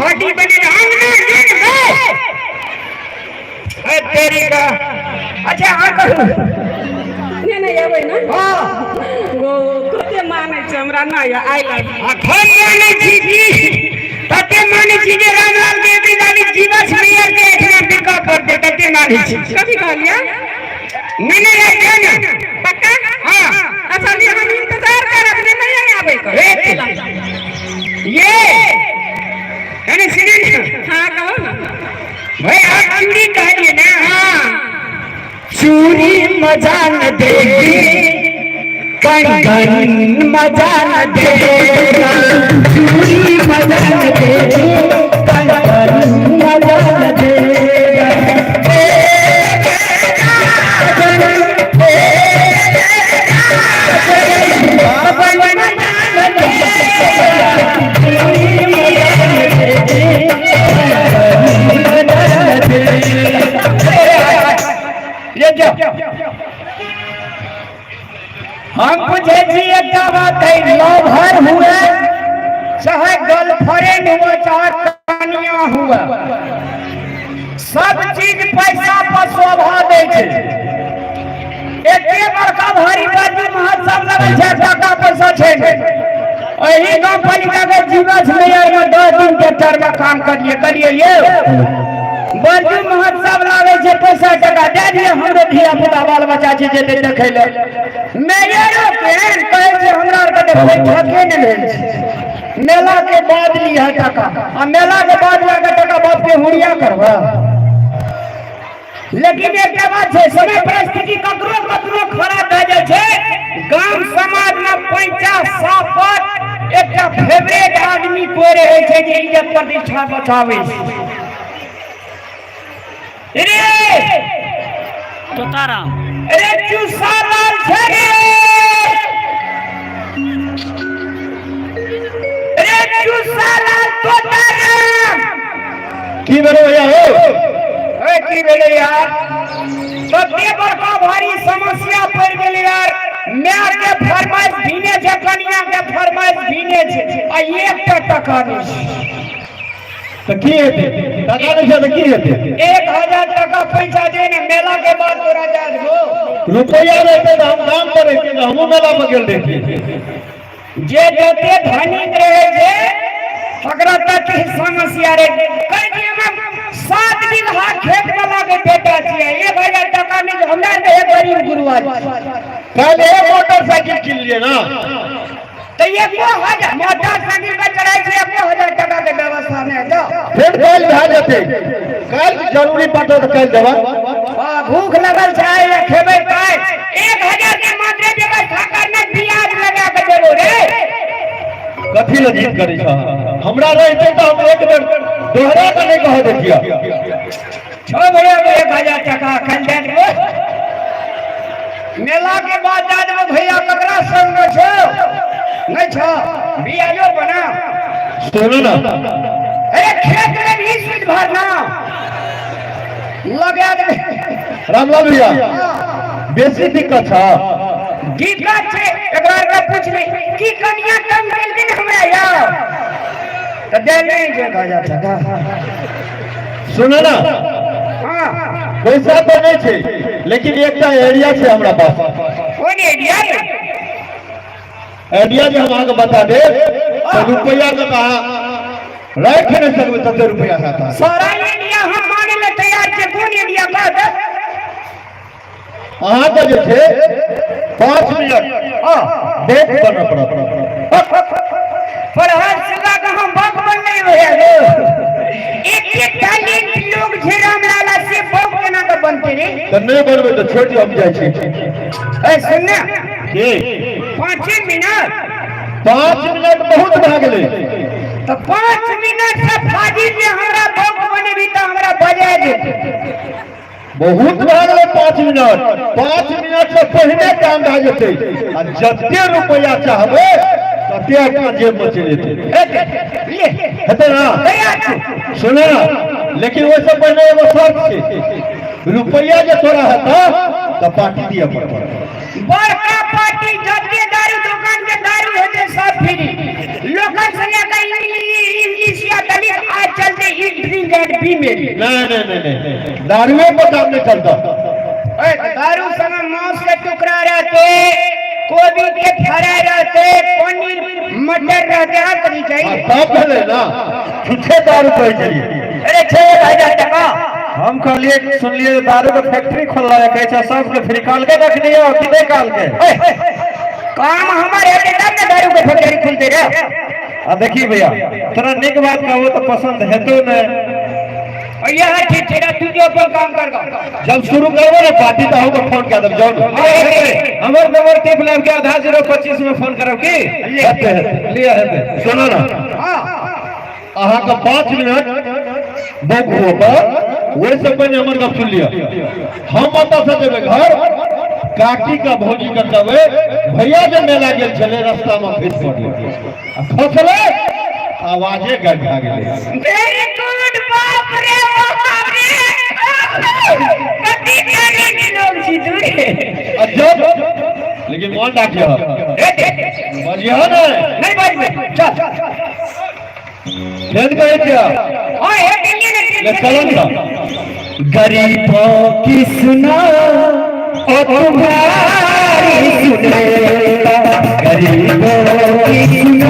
हड्डी बने तेरी का। अच्छा हाँ करू नहीं आवे ना हाँ वो कते माने छ हमरा ना आई लव अखन माने छी की तते माने छी जे रामलाल देवी दादी जीवस मेयर के एकरा बिका पड़ते तते माने छी। कभी कहलिया मैंने ये ना पक्का हाँ अच्छा ये हम इंतजार करब नहीं आवे कर ये अरे सुनिए हाँ कहो ना भाई आप चूड़ी कहिए ना हाँ चूड़ी मजा न देगी कंगन मजा न देगा चूड़ी मजा न देगी कंगन मजा न देगा हम पूछे जी एक बात है लवर हुआ चाहे गर्लफ्रेंड हुआ चाहे कन्या हुआ सब चीज पैसा पर शोभा दे छे। एके बड़का भारी बाजी महोत्सव लगे छे टाका पैसा छे एही गांव पालिका के जीवस मेयर में 10 दिन के टर्म काम करिए ये बर्जू महोत्सव लागे छे पैसा टका दे दिए हमरे धिया पुता बाल बच्चा छे जे देखे ले मेयरो के कहे छे हमरा आर के बैठके ने भेल छे मेला के बाद लिया टका आ मेला के बाद लागे टका बाप के हुड़िया करबा। लेकिन एक बात है समय परिस्थिति ककरो ककरो खराब भ जाय छे गांव समाज में 50-60 एकटा फेवरेट आदमी कोई रहे छे जे इज्जत प्रतिष्ठा बचावे छे। रे तोताराम अरे चूसा लाल छे अरे चूसा लाल तोताराम की बेरो यार ए की बेरो यार तते बड़का भारी समस्या पड़ गेल यार मैं के फरमाइश भीने छे कन्या के फरमाइश भीने छे आ एकटा टका नहीं तो की हेते टका नहीं है तो की हेते 1000 टका पैसा देने मेला के बाद तोरा जा दो रुपया रहते तो हम काम करे के हम मेला में गेल देखी जे जते धनिक रहे छे ओकरा तक समस्या रे कह दिए हम 7 बीघा खेत वाला के बेटा छिए 1000 टका नहीं हमरा के एक गरीब गुरुआ कल एक मोटरसाइकिल किन लिए ना तो ये को हजार मोटरसाइकिल पे चढ़ाई से 1000 टका के व्यवस्था में दो फिर कल भा जते कल जरूरी पड़ो तो कल देबा भूख लगल चाहे या खेबे काय 1000 के मात्र व्यवस्था करने ब्याज लगा के देबो रे कथी ल जीत करै छ हमरा रहते तो हम एक बेर दोहरा के नहीं कह देखिया छ भैया 1000 टका कल दे देबो मेला के बाद जा देबो भैया ककरा संग छो नहीं छो बियाजो बना सुनो ना अरे खेत में भी सुध भरना लगा दे रामलाल भैया बेसी दिक्कत छ दिक्कत छे एकरा के पूछ ले की कन्या कम देल दिन हमरा यार त दे नहीं जे 1000 टका सुनो ना हां पैसा तो नहीं छे लेकिन एकटा एरिया छे हमरा पास कोन एरिया आइडिया जो हम आगे बता दे तो रुपया का कहा रख नहीं सकते तब रुपया का सारा एरिया हम माने में तैयार छे कौन एरिया का दे अहां तो जे छे 5 मिनट हां देख करना पड़ा पर हर जगह का हम बाप बन नहीं होया एक टैलेंट लोग छे रामलाला से बाप केना के बनते रे तो नहीं बनबे तो छोड़ हम जाय छे ए सुन ना के 5 मिनट बहुत भाग ले तो 5 मिनट से फाजी में हमरा बाप बने भी तो हमरा बजा दे बहुत भाग ले 5 मिनट से पहले काम भ जते आ जते रुपया चाहबे तते अपना जेब में चले जेते हेते ना सुने ना लेकिन वो सब पहले एगो शर्त छे रुपया जे तोरा हता त पार्टी दिया पड़ता बड़का पार्टी जते दारू दुकान के दारू हेते सब फ्री लोकल से लेकर इंग्लिश या दलित आज फीमेल। नहीं दारुए पर काम नहीं चलता। दारू संग मांस के टुकड़ा रहते, गोभी के फरे रहते, पनीर मटर रहते, हर कभी चाहिए। तब भले ना छुट्टे दारू पे चलिए। अरे 6,000 टका हम कहलिए सुनलिए दारू का फैक्ट्री खोल रहा है, कैसा सबके फिर निकाल के रख दिया और कितने काल के काम हमारे है तब ना दारू के फैक्ट्री खुलते रहे। अब देखिए भैया तोरा निक बात का वो तो पसंद है तो न, और यह ठीक है तू जो अपन काम कर जब शुरू करबो ना पार्टी तो हमको फोन कर दब जाओ। हमर नंबर टिप लेब के आधा 025 में फोन करब की लिया है। सुनो ना अहाँ का 5 मिनट बुक होगा वैसे पहले हमर गप सुन लिया। हम बता से देबे घर काटी का भोजी करतबे भैया जे मेला गेल चले रास्ता में फिर पड़ खसले आवाजे गड़ खा गेले। वेरी गुड बाप रे बाप रे कति जाने के लोग छी तू अजब लेकिन मन डाकिया बजिया ना नहीं बात चल खेल गए क्या ओए ये ले चलो ना गरीबों की सुना और तुम्हारी सुने गरीबों की सुना